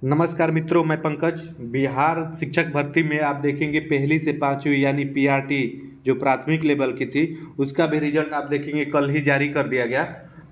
नमस्कार मित्रों, मैं पंकज। बिहार शिक्षक भर्ती में आप देखेंगे पहली से पाँचवीं यानी पीआरटी जो प्राथमिक लेवल की थी उसका भी रिजल्ट आप देखेंगे कल ही जारी कर दिया गया।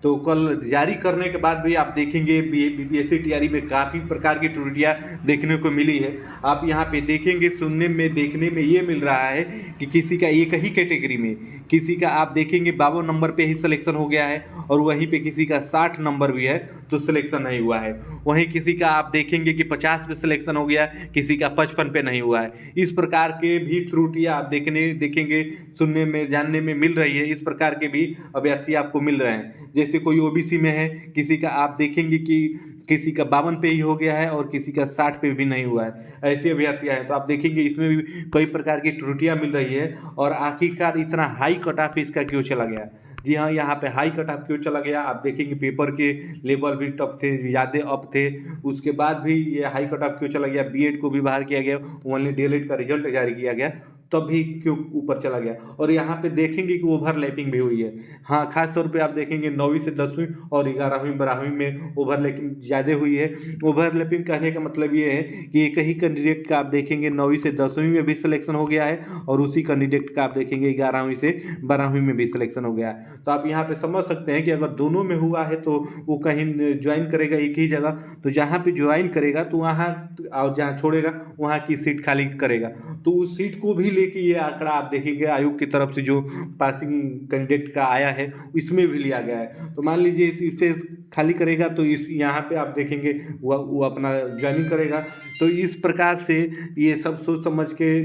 तो कल जारी करने के बाद भी आप देखेंगे बीपीएससी टीआरई में काफ़ी प्रकार की त्रुटियां देखने को मिली है। आप यहाँ पे देखेंगे, सुनने में देखने में ये मिल रहा है कि किसी का एक ही कैटेगरी में किसी का आप देखेंगे 52 नंबर पे ही सिलेक्शन हो गया है और वहीं पे किसी का 60 नंबर भी है तो सिलेक्शन नहीं हुआ है। वहीं किसी का आप देखेंगे कि 50 पे सिलेक्शन हो गया, किसी का 55 पे नहीं हुआ है। इस प्रकार के भी त्रुटियां आप देखेंगे, सुनने में जानने में मिल रही है। इस प्रकार के भी अभ्यर्थी आपको मिल रहे हैं। जैसे कोई ओबीसी में है, किसी का आप देखेंगे कि किसी का 52 पे ही हो गया है और किसी का 60 पे भी नहीं हुआ है। ऐसे अभ्यर्थियां हैं तो आप देखेंगे इसमें भी कई प्रकार की त्रुटियां मिल रही है। और आखिरकार इतना हाई कट ऑफ इसका क्यों चला गया? जी हाँ, यहाँ पे हाई कट ऑफ क्यों चला गया? आप देखेंगे पेपर के लेवल भी टफ थे, ज़्यादा अप थे। उसके बाद भी ये हाई कट ऑफ क्यों चला गया? बीएड को भी बाहर किया गया, ओनली डीएलएड का रिजल्ट जारी किया गया, तब भी क्यों ऊपर चला गया? और यहाँ पे देखेंगे कि ओवरलैपिंग भी हुई है। हाँ, खास तौर पे आप देखेंगे 9वीं से 10वीं और 11वीं 12वीं में ओवरलैपिंग ज़्यादा हुई है। ओवरलैपिंग कहने का मतलब ये है कि एक ही कैंडिडेट का आप देखेंगे 9वीं से 10वीं में भी सिलेक्शन हो गया है और उसी कैंडिडेट का आप देखेंगे 11वीं से 12वीं में भी सिलेक्शन हो गया है। तो आप यहाँ पे समझ सकते हैं कि अगर दोनों में हुआ है तो वो कहीं ज्वाइन करेगा एक ही जगह, तो जहाँ पे ज्वाइन करेगा तो वहाँ, और जहाँ छोड़ेगा वहाँ की सीट खाली करेगा। तो उस सीट को भी लेके ये आंकड़ा आप देखेंगे आयोग की तरफ से जो पासिंग कैंडिडेट का आया है इसमें भी लिया गया है। तो मान लीजिए इसे खाली करेगा तो इस यहाँ पे आप देखेंगे वो अपना ज्वाइनिंग करेगा। तो इस प्रकार से ये सब सोच समझ के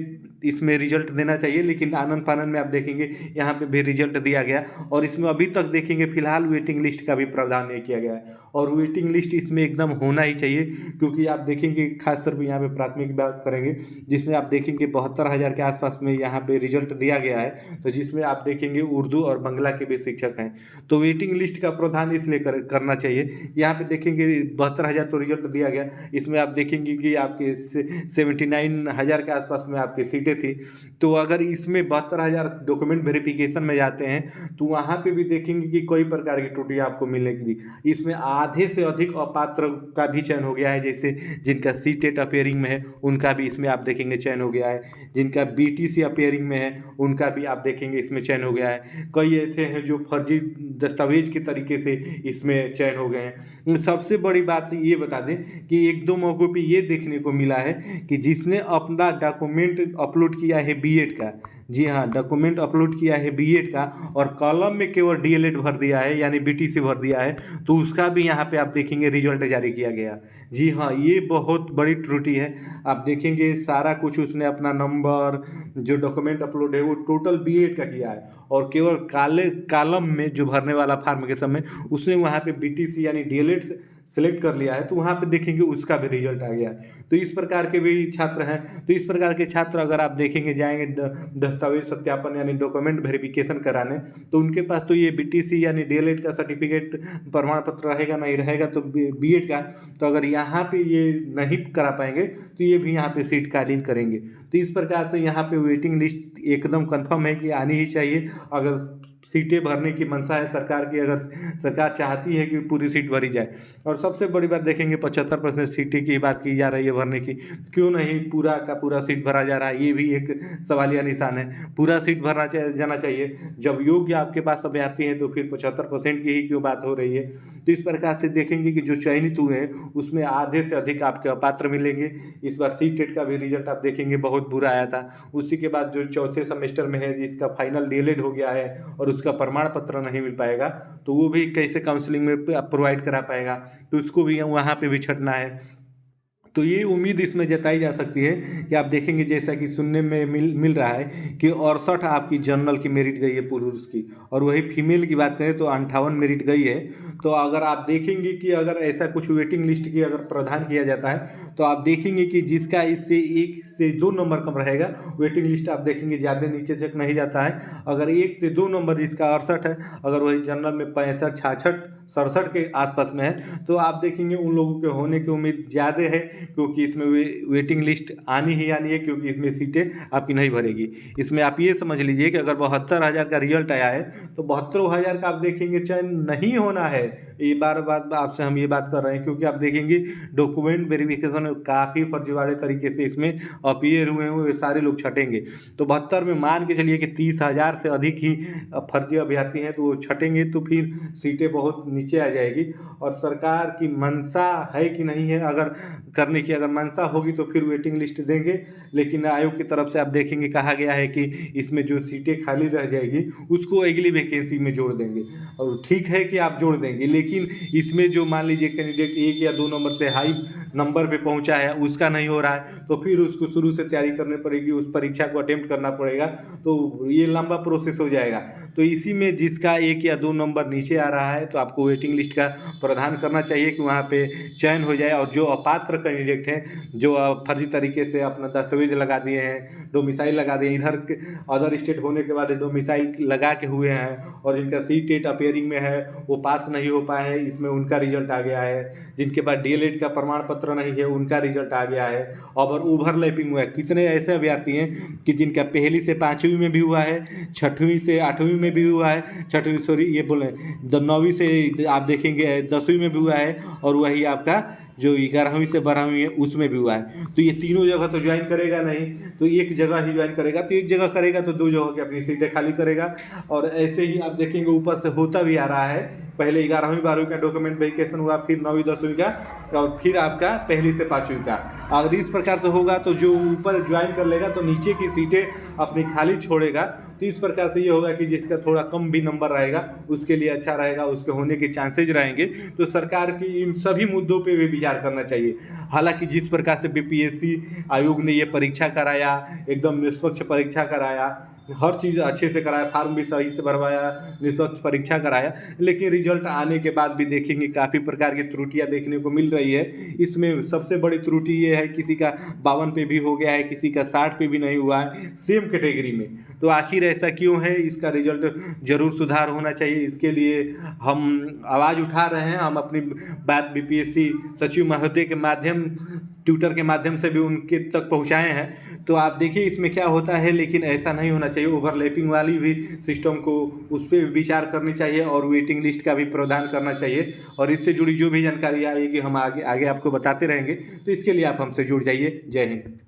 इसमें रिजल्ट देना चाहिए, लेकिन आनन फानन में आप देखेंगे यहाँ पे भी रिजल्ट दिया गया। और इसमें अभी तक देखेंगे फिलहाल वेटिंग लिस्ट का भी प्रावधान नहीं किया गया है और वेटिंग लिस्ट इसमें एकदम होना ही चाहिए। क्योंकि आप देखेंगे खासतौर पर यहाँ पे प्राथमिक की बात करेंगे जिसमें आप देखेंगे 72,000 के आसपास में यहाँ पे रिजल्ट दिया गया है। तो जिसमें आप देखेंगे उर्दू और बांग्ला के भी शिक्षक हैं, तो वेटिंग लिस्ट का प्रावधान इसलिए करना चाहिए। यहाँ पे देखेंगे 72,000 तो रिजल्ट दिया गया, इसमें आप देखेंगे कि आपके 79,000 के आसपास में आपकी सीटें थी। तो अगर इसमें 72,000 डॉक्यूमेंट वेरिफिकेशन में जाते हैं तो वहाँ पे भी देखेंगे कि कई प्रकार की त्रुटियां आपको मिलने की। इसमें आधे से अधिक अपात्र का भी चयन हो गया है। जैसे जिनका सीटेट अपेयरिंग में है उनका भी इसमें आप देखेंगे चयन हो गया है, जिनका बीटीसी अपेयरिंग में है उनका भी आप देखेंगे इसमें चयन हो गया है। कई ऐसे हैं जो फर्जी दस्तावेज के तरीके से इसमें चयन हो गए हैं। सबसे बड़ी बात ये बता दें कि एक दो मौकों पे ये देखने को मिला है कि जिसने अपना डॉक्यूमेंट अपलोड किया है बीएड का, जी हाँ, डॉक्यूमेंट अपलोड किया है बीएड का और कॉलम में केवल डीएलएड भर दिया है यानी बीटीसी भर दिया है, तो उसका भी यहाँ पे आप देखेंगे रिजल्ट जारी किया गया। जी हाँ, ये बहुत बड़ी त्रुटि है। आप देखेंगे सारा कुछ उसने अपना नंबर जो डॉक्यूमेंट अपलोड है वो टोटल बीएड का किया है और केवल काले कॉलम में जो भरने वाला फॉर्म के समय उसने वहाँ पे बीटीसी यानी डीएलएड सेलेक्ट कर लिया है, तो वहाँ पे देखेंगे उसका भी रिजल्ट आ गया है। तो इस प्रकार के भी छात्र हैं। तो इस प्रकार के छात्र अगर आप देखेंगे जाएंगे दस्तावेज सत्यापन यानी डॉक्यूमेंट वेरिफिकेशन कराने, तो उनके पास तो ये बीटीसी यानी डीएलएड का सर्टिफिकेट प्रमाण पत्र रहेगा नहीं रहेगा तो बीएड का, तो अगर यहाँ पे ये नहीं करा पाएंगे तो ये भी यहाँ पे सीट खाली करेंगे। तो इस प्रकार से यहाँ पे वेटिंग लिस्ट एकदम कन्फर्म है कि आनी ही चाहिए। अगर सीटें भरने की मंशा है सरकार की, अगर सरकार चाहती है कि पूरी सीट भरी जाए। और सबसे बड़ी बात देखेंगे 75% सीटें की बात की जा रही है भरने की, क्यों नहीं पूरा का पूरा सीट भरा जा रहा है? ये भी एक सवालिया निशान है। पूरा सीट भरना जाना चाहिए। जब योग्य आपके पास अभ्यर्थी हैं तो फिर 75% की ही क्यों बात हो रही है? तो इस प्रकार से देखेंगे कि जो चयनित हुए हैं उसमें आधे से अधिक आपके अपात्र मिलेंगे। इस बार सीटेट का भी रिजल्ट आप देखेंगे बहुत बुरा आया था। उसी के बाद जो चौथे सेमेस्टर में है जिसका फाइनल डीएलएड हो गया है और उसका प्रमाण पत्र नहीं मिल पाएगा तो वो भी कैसे काउंसलिंग में प्रोवाइड करा पाएगा? तो उसको भी वहाँ पे भी छटना है। तो ये उम्मीद इसमें जताई जा सकती है कि आप देखेंगे जैसा कि सुनने में मिल रहा है कि 68 आपकी जनरल की मेरिट गई है पुरुष की, और वही फीमेल की बात करें तो 58 मेरिट गई है। तो अगर आप देखेंगे कि अगर ऐसा कुछ वेटिंग लिस्ट की अगर प्रावधान किया जाता है तो आप देखेंगे कि जिसका इससे 1 से 2 नंबर कम रहेगा वेटिंग लिस्ट आप देखेंगे ज़्यादा नीचे तक नहीं जाता है। अगर 1 से 2 नंबर जिसका 68 है, अगर वही जनरल में 65, 66, 67 के आसपास में है तो आप देखेंगे उन लोगों के होने की उम्मीद ज़्यादा है क्योंकि इसमें वेटिंग लिस्ट आनी ही आनी है, क्योंकि इसमें सीटें आपकी नहीं भरेगी। इसमें आप ये समझ लीजिए कि अगर 72,000 का रिजल्ट आया है तो 72,000 का आप देखेंगे चयन नहीं होना है। ये बार बार आपसे हम ये बात कर रहे हैं, क्योंकि आप देखेंगे डॉक्यूमेंट वेरिफिकेशन में काफ़ी फर्जीवाड़े तरीके से इसमें अपीयर हुए हुए सारे लोग छटेंगे। तो 72 में मान के चलिए कि 30,000 से अधिक ही फर्जी अभ्यर्थी हैं, तो वो छटेंगे तो फिर सीटें बहुत नीचे आ जाएगी। और सरकार की मंशा है कि नहीं है अगर करने की, अगर मंशा होगी तो फिर वेटिंग लिस्ट देंगे। लेकिन आयोग की तरफ से आप देखेंगे कहा गया है कि इसमें जो सीटें खाली रह जाएगी उसको अगली वैकेंसी में जोड़ देंगे। और ठीक है कि आप जोड़ देंगे, लेकिन इसमें जो मान लीजिए कैंडिडेट 1 या 2 नंबर से हाई नंबर पे पहुंचा है उसका नहीं हो रहा है, तो फिर उसको शुरू से तैयारी करनी पड़ेगी, उस परीक्षा को अटेम्प्ट करना पड़ेगा, तो ये लंबा प्रोसेस हो जाएगा। तो इसी में जिसका 1 या 2 नंबर नीचे आ रहा है तो आपको वेटिंग लिस्ट का प्रावधान करना चाहिए कि वहाँ पे चयन हो जाए। और जो अपात्र कैंडिडेट हैं, जो फर्जी तरीके से अपना दस्तावेज लगा दिए हैं, डोमिसाइल लगा दिए, इधर अदर स्टेट होने के बाद डोमिसाइल लगा के हुए हैं, और जिनका सीटेट अपेयरिंग में है वो पास नहीं हो पाए हैं, इसमें उनका रिजल्ट आ गया है। जिनके पास डीएलएड का प्रमाण पत्र नहीं है उनका रिजल्ट आ गया है। और ओवरलैपिंग हुआ है। कितने ऐसे अभ्यर्थी हैं कि जिनका पहली से 5वीं में भी हुआ है, 6वीं से 8वीं में भी हुआ है, 6वीं सॉरी ये बोले 9वीं से आप देखेंगे 10वीं में भी हुआ है, और वही आपका जो 11वीं से 12वीं है उसमें भी हुआ है। तो ये तीनों जगह तो ज्वाइन करेगा नहीं, तो एक जगह ही ज्वाइन करेगा। तो एक जगह करेगा तो 2 जगह की अपनी सीटें खाली करेगा। और ऐसे ही आप देखेंगे ऊपर से होता भी आ रहा है, पहले 11वीं 12वीं का डॉक्यूमेंट वेरिफिकेशन हुआ, फिर 9वीं 10वीं का, और फिर आपका पहली से 5वीं का। अगर इस प्रकार से होगा तो जो ऊपर ज्वाइन कर लेगा तो नीचे की सीटें अपनी खाली छोड़ेगा। तो इस प्रकार से ये होगा कि जिसका थोड़ा कम भी नंबर रहेगा उसके लिए अच्छा रहेगा, उसके होने के चांसेज रहेंगे। तो सरकार की इन सभी मुद्दों पे भी विचार करना चाहिए। हालांकि जिस प्रकार से बीपीएससी आयोग ने ये परीक्षा कराया, एकदम निष्पक्ष परीक्षा कराया, हर चीज़ अच्छे से कराया, फार्म भी सही से भरवाया, निष्पक्ष परीक्षा कराया, लेकिन रिजल्ट आने के बाद भी देखेंगे काफ़ी प्रकार की त्रुटियां देखने को मिल रही है। इसमें सबसे बड़ी त्रुटि ये है किसी का 52 पे भी हो गया है, किसी का 60 पे भी नहीं हुआ है, सेम कैटेगरी में। तो आखिर ऐसा क्यों है? इसका रिजल्ट जरूर सुधार होना चाहिए। इसके लिए हम आवाज़ उठा रहे हैं। हम अपनी बात बीपीएससी सचिव महोदय के माध्यम, ट्विटर के माध्यम से भी उनके तक पहुंचाए हैं। तो आप देखिए इसमें क्या होता है, लेकिन ऐसा नहीं होना चाहिए। ओवरलैपिंग वाली भी सिस्टम को उस पर विचार करनी चाहिए, और वेटिंग लिस्ट का भी प्रावधान करना चाहिए। और इससे जुड़ी जो भी जानकारी आएगी हम आगे आपको बताते रहेंगे। तो इसके लिए आप हमसे जुड़ जाइए। जय हिंद।